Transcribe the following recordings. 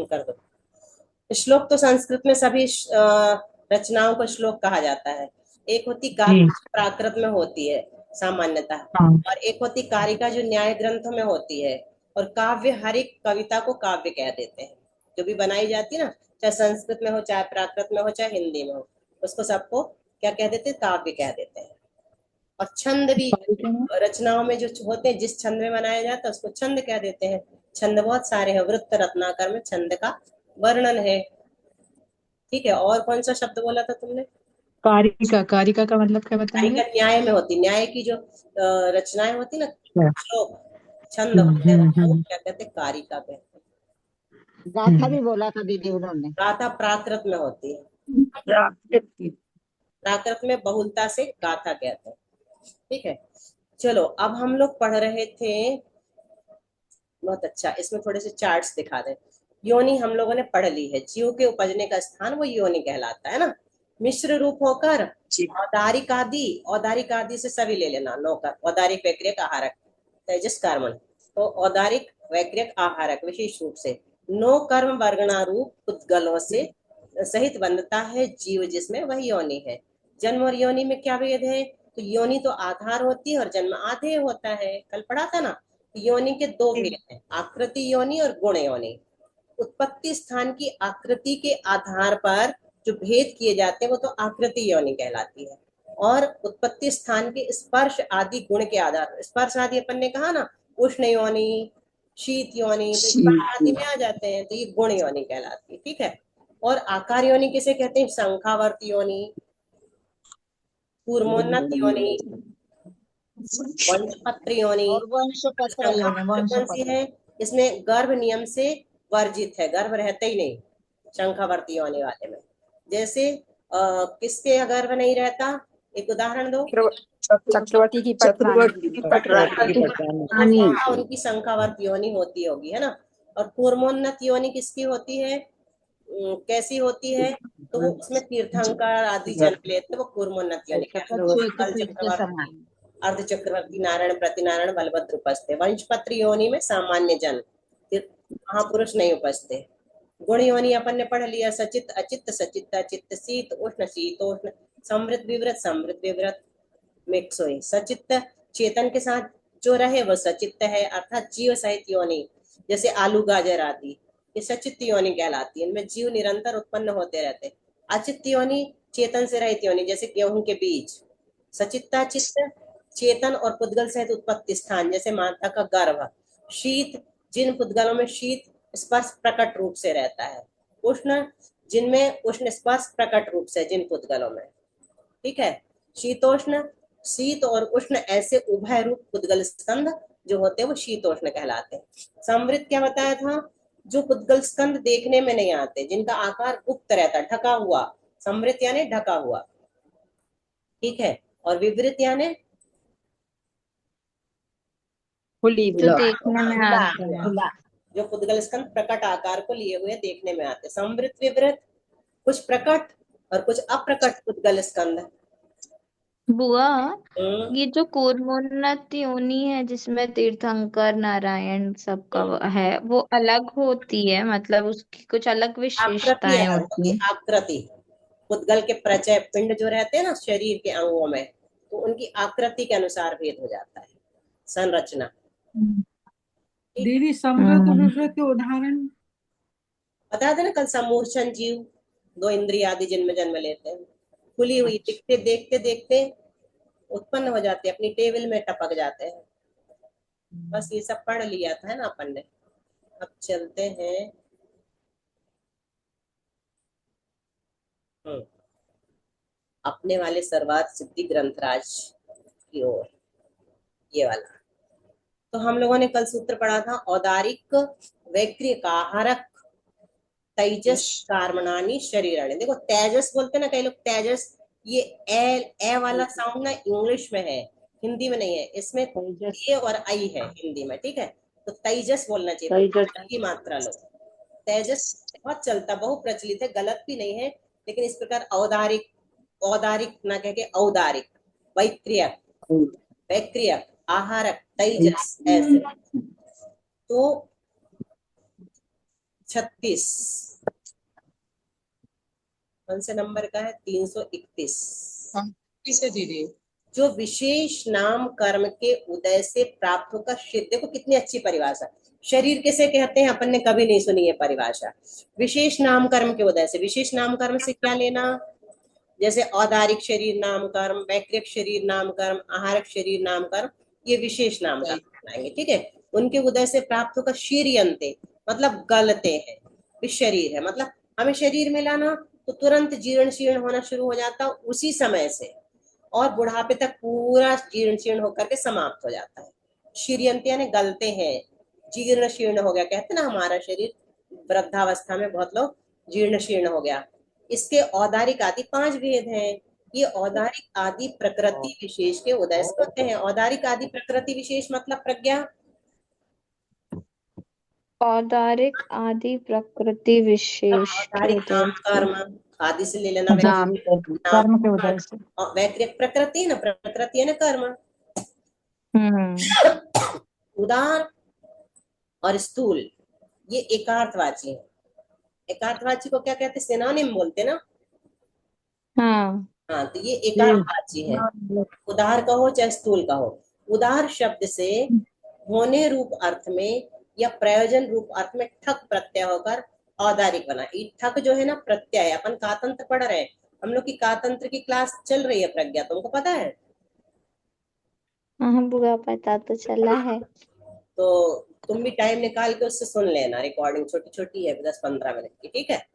कर दो। श्लोक तो संस्कृत में सभी रचनाओं को श्लोक कहा जाता है। एक होती जी। गाथा, प्राकृत में होती है सामान्यतः, हाँ। और एक होती कारिका जो न्याय ग्रंथों में होती है। और काव्य, हर एक कविता को काव्य कह देते हैं, जो भी बनाई जाती है ना, चाहे संस्कृत में हो, चाहे प्राकृत में हो, चाहे हिंदी में हो, उसको सबको क्या कह देते हैं? काव्य कह देते हैं। और छंद भी कारिका में। रचनाओं में जो होते हैं, जिस छंद में बनाया जाता है उसको छंद कह देते हैं। छंद बहुत सारे हैं, वृत्त रत्नाकर में छंद का वर्णन है। ठीक है, और कौन सा शब्द बोला था तुमने? कारिका, कारिका का मतलब क्या बताएंगे? कारिका न्याय में होती, न्याय की जो रचनाएं होती ना, अच्छा। श्लोक, छंद होते हैं, वो हम्म। क्या कहते हैं? कारिका कहते हैं। गाथा हम्म। भी बोला था दीदी उन्होंने। गाथा प्राकृत में होती है। प्राकृत। प्राकृत में बहुलता से गाथा कहते हैं। ठीक है, चलो अब हम लोग पढ़ रहे थे। बहुत अच्छा, इसमें थोड़े से चार्ट्स दिखा दें। योनि हम लोगों ने पढ़ ली है। जीव के उपजने का स्थान वो योनि कहलाता है ना। मिश्र रूप होकर जी। औदारिक आदि, औदारिक आदि से सभी ले लेना, नौकर, औदारिक वैक्रियक आहारक, तेजस कार्बन। तो औदारिक वैक्रियक आहारक विशेष रूप से नो कर्म वर्गणारूप उद्गलों से सहित बंधता है जीव, जिसमें वह योनि है। जन्म और योनि में क्या भेद है? तो योनि तो आधार होती है और जन्म आधेय होता है, कल पढ़ा था ना। योनि के दो भेद हैं, आकृति योनि और गुण योनि। उत्पत्ति स्थान की आकृति के आधार पर जो भेद किए जाते हैं वो तो आकृति योनि कहलाती है। और उत्पत्ति स्थान के स्पर्श आदि गुण के आधार पर, स्पर्श आदि अपन ने कहा ना, उष्ण योनि, शीत योनि, तो स्पर्श आदि में आ जाते हैं, तो ये गुण योनि कहलाती है। ठीक है, और आकार योनि किसे कहते हैं? शंखावर्त योनि, कूर्मोन्नत योनि, वंशपत्र योनि। और वंश पत्र योनि, शंखावर्त वंश कौन सी पत्र। है? इसमें गर्भ नियम से वर्जित है, गर्भ रहता ही नहीं शंखावर्ती होने वाले में। जैसे किसके गर्भ नहीं रहता? एक उदाहरण दो। चक्रवर्ती की पटरानी। चक्रवर्ती की पटरानी की पटरानी। हो सकता है उनकी शंखावर्त योनि होती होगी, है ना। और कूर्मोन्नत योनि किसकी होती है? कैसी होती है? तो वो उसमें तीर्थंकर आदि जन्म लेते हैं, वो कूर्मोन्नत योनि कहलाती है। श्वेत कल पीठ के चक्रवर्ती, समान। अर्ध चक्रवर्ती, नारायण, प्रतिनारायण, बलभद्र उपस्थे। वंशपत्र योनि में सामान्य जन, महापुरुष नहीं उपस्थे। गुण योनि अपन ने पढ़ लिया, सचित अचित, सचित अचित, शीत उष्ण, शीतोष्ण, समृद्ध विवृत, समृद्ध विवृत, मिक्स हुई। सचित्त चेतन के साथ जो रहे वो सचित्त है, अर्थात जीव सहित योनि। जैसे आलू गाजर आदि, ये सचित्त योनि कहलाती है, इनमें जीव निरंतर उत्पन्न होते रहते। अचित्त योनि चेतन से रहित योनि, जैसे गेहूं के बीज। सचित्ता चित्त चेतन और पुद्गल सहित उत्पत्ति स्थान, जैसे माता का गर्भ। शीत जिन पुद्गलों में शीत स्पर्श प्रकट रूप से रहता है। उष्ण जिनमें उष्ण स्पर्श प्रकट रूप से, जिन पुद्गलों में। ठीक है, शीतोष्ण, शीत और उष्ण ऐसे उभय रूप पुद्गल स्कंध जो होते हैं वो शीतोष्ण कहलाते हैं। समृद्ध क्या बताया था? जो पुद्गल स्कंध देखने में नहीं आते, जिनका आकार गुप्त रहता है, ढका हुआ। समृद्ध यानी ढका हुआ। ठीक है, और विवृत यानी खुली जो हुई। देखने में खुला आता है। खुला। जो पुद्गल स्कंध प्रकट आकार को लिए हुए देखने में आते। समृद्ध विवृत, कुछ प्रकट और कुछ अप्रकट पुद्गल स्कंध। बुआ, हम्म, ये जो कूर्मोन्नत योनि है जिसमें तीर्थंकर नारायण सबका है, वो अलग होती है? मतलब उसकी कुछ अलग आकृति विशेषताएं अलग होती होगी, हैं? आकृति। पुद्गल के प्रचय पिंड जो रहते हैं ना शरीर के अंगों में, तो उनकी आकृति के अनुसार भेद हो जाता है, संरचना। हम्म। ठीक है, दीदी समृद्ध विवृत के उदाहरण। बता देना कल। समूर्छन जीव, दो इंद्रिय आदि जिनमें जन्म लेते हैं, खुली हुई, अच्छा। दिखते देखते देखते उत्पन्न हो जाते हैं, अपनी टेबल में टपक जाते हैं। बस ये सब पढ़ लिया था, है ना अपन ने। अब चलते हैं अपने वाले सर्वार्थ सिद्धि ग्रंथराज की ओर, ये वाला। तो हम लोगों ने कल सूत्र पढ़ा था, औदारिक वैक्रिक आहारक तेजस कार्मणानी शरीराणी। देखो तेजस बोलते ना कई लोग, तेजस, ये ए वाला साउंड ना इंग्लिश में है, हिंदी में नहीं है। इसमें तेजस। ए और आई है हिंदी में। ठीक है, तो तेजस बोलना चाहिए, तेजस। की मात्रा लो। तेजस बहुत चलता, बहुत प्रचलित है, गलत भी नहीं है। लेकिन इस प्रकार औदारिक, औदारिक ना कह के औदारिक, वैक्रियक, वैक्रियक, आहारक, तेजस, ऐसे। तो 336 कौन से नंबर का है? 331। किसे दीदी? जो विशेष नाम कर्म के उदय से प्राप्त होकर शरीर, देखो कितनी अच्छी परिभाषा। शरीर किसे कहते हैं? अपन ने कभी नहीं सुनी है परिभाषा। विशेष नाम कर्म के उदय से, विशेष नाम कर्म से क्या लेना? जैसे औदारिक शरीर नाम कर्म, वैक्रिक शरीर नाम कर्म, आहारक शरीर नाम कर्म, ये विशेष नाम कर्म बनाएंगे, ठीक है। उनके उदय से प्राप्त होकर शीर्यन्ते मतलब गलते हैं, इस शरीर है मतलब हमें शरीर में लाना तो तुरंत जीर्ण शीर्ण होना शुरू हो जाता उसी समय से, और बुढ़ापे तक पूरा जीर्ण शीर्ण होकर के समाप्त हो जाता है। शीर्यन्ते यानी गलते हैं, जीर्ण शीर्ण हो गया, कहते ना हमारा शरीर वृद्धावस्था में बहुत लोग जीर्ण शीर्ण हो गया। इसके औदारिक आदि 5 भेद हैं। ये औदारिक आदि प्रकृति विशेष के उदय से होते हैं। औदारिक आदि प्रकृति विशेष मतलब प्रज्ञा, औदारिक आदि प्रकृति विशेष के औदारिक उदय नाम से। कर्म आदि से ले लेना, नाम कर्म के उदय से। और वैक्रिक प्रकृति है ना, प्रकृति है ना कर्म। उदार और स्थूल ये एकार्थवाची है। एकार्थवाची को क्या कहते हैं? सिनोनिम बोलते ना। हाँ हाँ, तो ये एकार्थवाची है। उदार कहो चाहे स्थूल कहो। उदार शब्द से होने रूप अर्थ में या प्रयोजन रूप अर्थ में ठक प्रत्यय होकर औदारिक बना। ये ठक जो है ना प्रत्यय, अपन कातंत्र पढ़ रहे हैं, हम लोग की कातंत्र की क्लास चल रही है प्रज्ञा, तुमको पता है? हाँ बुआ, पता तो चला है। तो तुम भी टाइम निकाल के उससे सुन लेना, रिकॉर्डिंग छोटी छोटी है 10-15 मिनट की, ठीक है।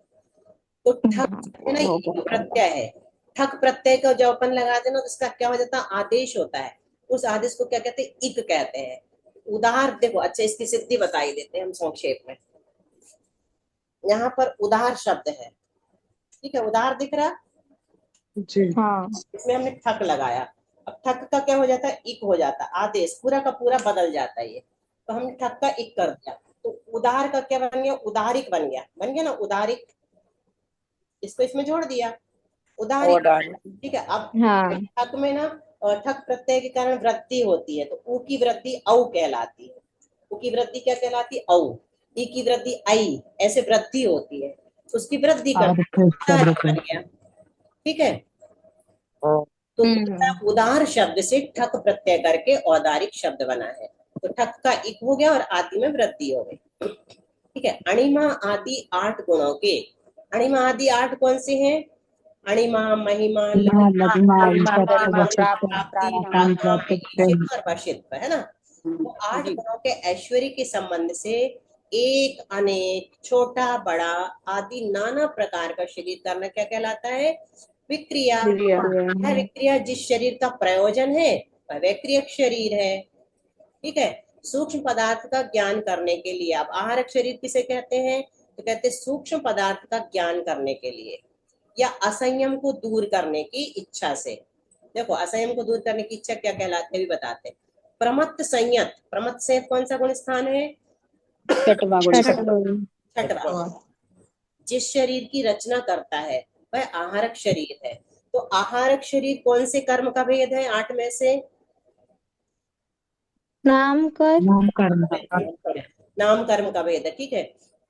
तो ठक है ना, ये प्रत्यय है। ठक प्रत्यय का जब अपन लगा देना तो उसका क्या हो जाता है? आदेश होता है। उस आदेश को क्या कहते हैं? इक कहते हैं। उदार देखो, अच्छा इसकी सिद्धि बताई देते हैं हम संक्षेप में। यहाँ पर उदार शब्द है, ठीक है, उदार दिख रहा, हाँ इसमें हमने ठक लगाया। अब ठक का क्या हो जाता है? इक हो जाता है, आदेश पूरा का पूरा बदल जाता है ये, तो हमने ठक का इक कर दिया, तो उदार का क्या बन गया? उदारिक बन गया, बन गया ना उदारिक, इसको इसमें जोड़ दिया उदारिक, ठीक है। अब हाँ ठक में ना ठक प्रत्यय के कारण वृद्धि होती है, तो ऊ की वृद्धि औ कहलाती है। ऊ की वृद्धि क्या कहलाती है? औ। ई की वृद्धि आई, ऐसे वृद्धि होती है, उसकी वृद्धि कर बन गया, ठीक है। तो उदार शब्द से ठक प्रत्यय करके औदारिक शब्द बना है, तो ठक का इक हो गया और आदि में वृद्धि हो गई, ठीक है। अणिमा आदि 8 गुणों के, अणिमा आदि 8 कौन से हैं? अणिमा, महिमा, और वशित्व, है ना। तो 8 गुणों के ऐश्वर्य के संबंध से एक, अनेक, छोटा, बड़ा आदि नाना प्रकार का शरीर करना क्या कहलाता है? विक्रिया। यह विक्रिया जिस शरीर का प्रयोजन है वह वैक्रियक शरीर है, ठीक है। सूक्ष्म पदार्थ का ज्ञान करने के लिए, अब आहारक शरीर किसे कहते हैं? तो कहते हैं सूक्ष्म पदार्थ का ज्ञान करने के लिए या असंयम को दूर करने की इच्छा से। देखो असंयम को दूर करने की इच्छा क्या कहलाते हैं भी बताते हैं। प्रमत्त संयत, प्रमत्त संयत कौन सा गुण स्थान है? छठवां। जिस शरीर की रचना करता है वह आहारक शरीर है। तो आहारक शरीर कौन से कर्म का भेद है 8 में से? नाम कर्म नाम कर्म का भेद है, ठीक है।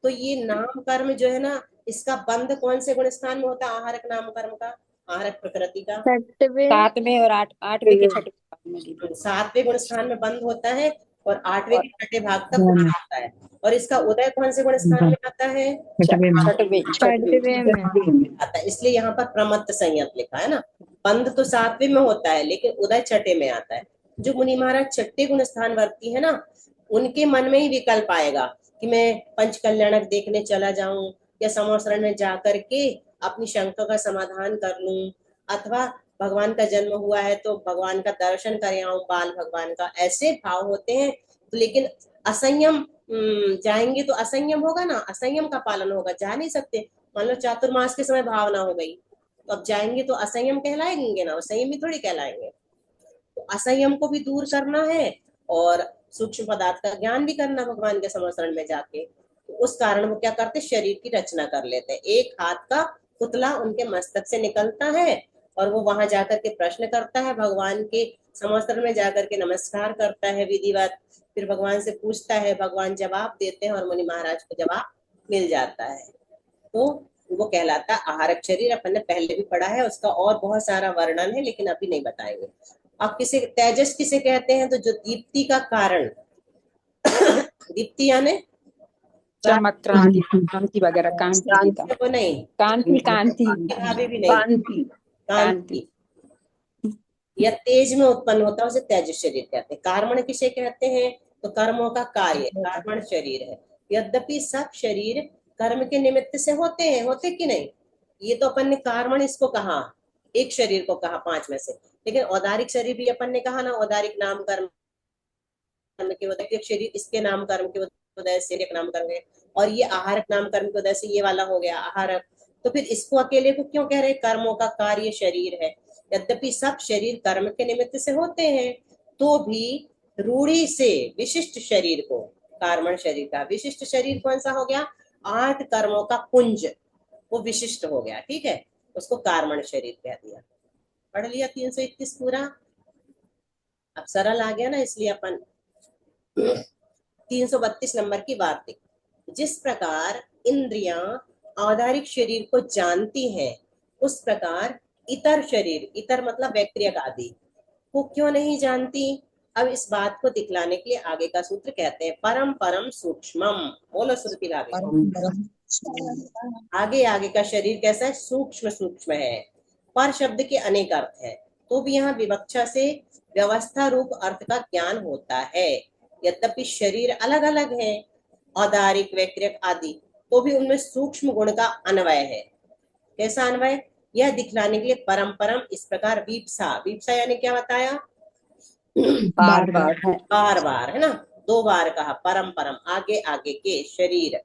तो ये नाम कर्म जो है ना, इसका बंध कौन से गुण स्थान में होता है? आहारक नाम कर्म का, आहारक प्रकृति का 7वें और 8वें के छठे भाग में दीदी। 7वें गुण स्थान में बंद होता है और 8वें के छठे भाग तक होता है। और इसका उदय कौन से गुण स्थान में आता है? छठवें में आता है, इसलिए यहाँ पर प्रमत्त संयत लिखा है ना। बंध तो 7वें में होता है लेकिन उदय छठे में आता है। जो मुनि महाराज छठे गुण स्थान वर्ती है ना, उनके मन में ही विकल्प आएगा कि मैं पंचकल्याणक देखने चला जाऊं या समोसरण में जाकर के अपनी शंका का समाधान कर लूं, अथवा भगवान का जन्म हुआ है तो भगवान का दर्शन कर आऊं, बाल भगवान का, ऐसे भाव होते हैं। तो लेकिन असंयम जाएंगे तो असंयम होगा ना, असंयम का पालन होगा, जा नहीं सकते। मान लो चातुर्मास के समय भावना हो गई तो अब जाएंगे तो असंयम कहलाएंगे ना, संयमी थोड़ी कहलाएंगे। तो असंयम को भी दूर करना है और सूक्ष्म पदार्थ का ज्ञान भी करना भगवान के समर्षण में जाके। तो उस कारण वो क्या करते? शरीर की रचना कर लेते हैं। एक हाथ का पुतला उनके मस्तक से निकलता है और वो वहां जाकर के प्रश्न करता है, भगवान के समर्षण में जाकर के नमस्कार करता है विधिवत, फिर भगवान से पूछता है, भगवान जवाब देते हैं और मुनि महाराज को जवाब मिल जाता है, तो वो कहलाता है आहारक शरीर। अपन ने पहले भी पढ़ा है, उसका और बहुत सारा वर्णन है, लेकिन अभी नहीं बताएंगे। अब किसे तेजस किसे कहते हैं? तो जो दीप्ति का कारण, दीप्ति यानी चमक, क्रांति, कांति वगैरह, कांति क्रांति देता, से वो नहीं, कांति, कांति, भाभी भी नहीं, कांति कांति या तेज में उत्पन्न होता है, उसे तेजस शरीर कहते हैं। कार्मण किसे कहते हैं? तो कर्मों का कार्य कार्मण शरीर है। यद्यपि सब शरीर कर्म के निमित्त से होते हैं, होते कि नहीं? ये तो अपन ने कार्मण इसको कहा, एक शरीर को कहा 5 में से, लेकिन औदारिक शरीर भी अपन ने कहा ना, औदारिक नाम कर्म के वजह शरीर, इसके नाम कर्म के वजह से एक नाम कर्म है, और ये आहारक नाम कर्म की वजह से ये वाला हो गया आहारक। तो फिर इसको अकेले को क्यों कह रहे? कर्मों का कार्य शरीर है। यद्यपि सब शरीर कर्म के निमित्त से होते हैं, तो भी रूढ़ी से विशिष्ट शरीर को, कार्मण शरीर का विशिष्ट शरीर कौन सा हो गया? 8 कर्मों का पुंज, वो विशिष्ट हो गया, ठीक है, उसको कार्मण शरीर कह दिया। पढ़ लिया 321 पूरा। अब सरल आ गया ना, इसलिए अपन 332 नंबर की बात थी। जिस प्रकार इंद्रियां औदारिक शरीर को जानती हैं, उस प्रकार इतर शरीर, इतर मतलब व्यक्तियक आदि, को क्यों नहीं जानती? अब इस बात को दिखलाने के लिए आगे का सूत्र कहते हैं परम परम सूक्ष्मम। बोलो श्रुति भाभी। आगे आगे का शरीर कैसा है? सूक्ष्म सूक्ष्म है। पर शब्द के अनेक अर्थ है, तो भी यहाँ विवक्षा से व्यवस्था रूप अर्थ का ज्ञान होता है। यद्यपि शरीर अलग अलग है, औदारिक व्यक्तियक आदि, तो भी उनमें सूक्ष्म गुण का अन्वय है। कैसा अन्वय? यह दिखलाने के लिए परम परम इस प्रकार वीप्सा, वीप्सा यानी क्या बताया? बार बार है, बार बार, है ना, 2 बार कहा परम परम, आगे आगे के शरीर।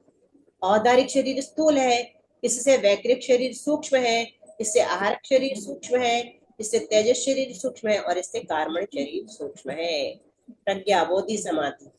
औदारिक शरीर स्थूल है, इससे वैक्रिक शरीर सूक्ष्म है, इससे आहारक शरीर सूक्ष्म है, इससे तेजस शरीर सूक्ष्म है, और इससे कार्मण शरीर सूक्ष्म है। प्रज्ञा, बोधि, समाधि।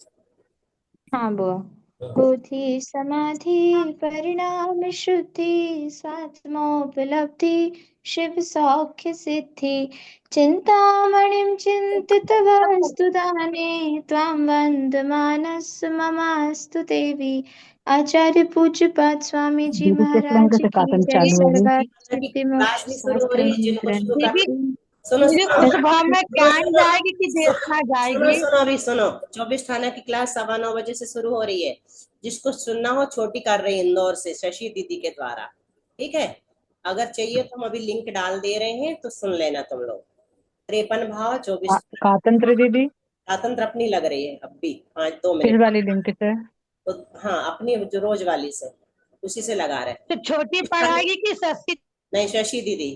हाँ बुआ। बुद्धि समाधि परिणाम शुद्धि स्वात्मोपलब्धि शिव सौख्य सिद्धि चिंतामणिं चिंतित वस्तुदाने त्वां वंदमानस ममास्तु देवी। आचार्य पूज्य पाद स्वामी जी दीदी किस महाराज लंका से की काटन जय। चालू होगी? सर्वार्थ की सिद्धि क्लास भी मोक्ष शुरू हो शास्त्र रही है, जिनको मंत्र शुरू कर, सिद्धि। सुनो दीदी सुनो उस भाव में ज्ञान जाएगी कि देखना सुनो जाएगी? सुनो, अभी सुनो। 24 थाना की क्लास 9:15 बजे से शुरू हो रही है। जिसको सुनना हो, छोटी कर रही है इंदौर से शशि दीदी के द्वारा, ठीक है। अगर चाहिए तो हम अभी लिंक डाल दे रहे हैं, तो सुन लेना तुम लोग। 53 भाव 24 कातंत्र दीदी स्वतंत्र अपनी लग रही है अब भी 5-2 किस मिनट। वाली लिंक से? तो हाँ, अपनी जो रोज वाली से, उसी से लगा रहे। तो छोटी पढ़ाएगी कि सस्ती? नहीं, शशि दीदी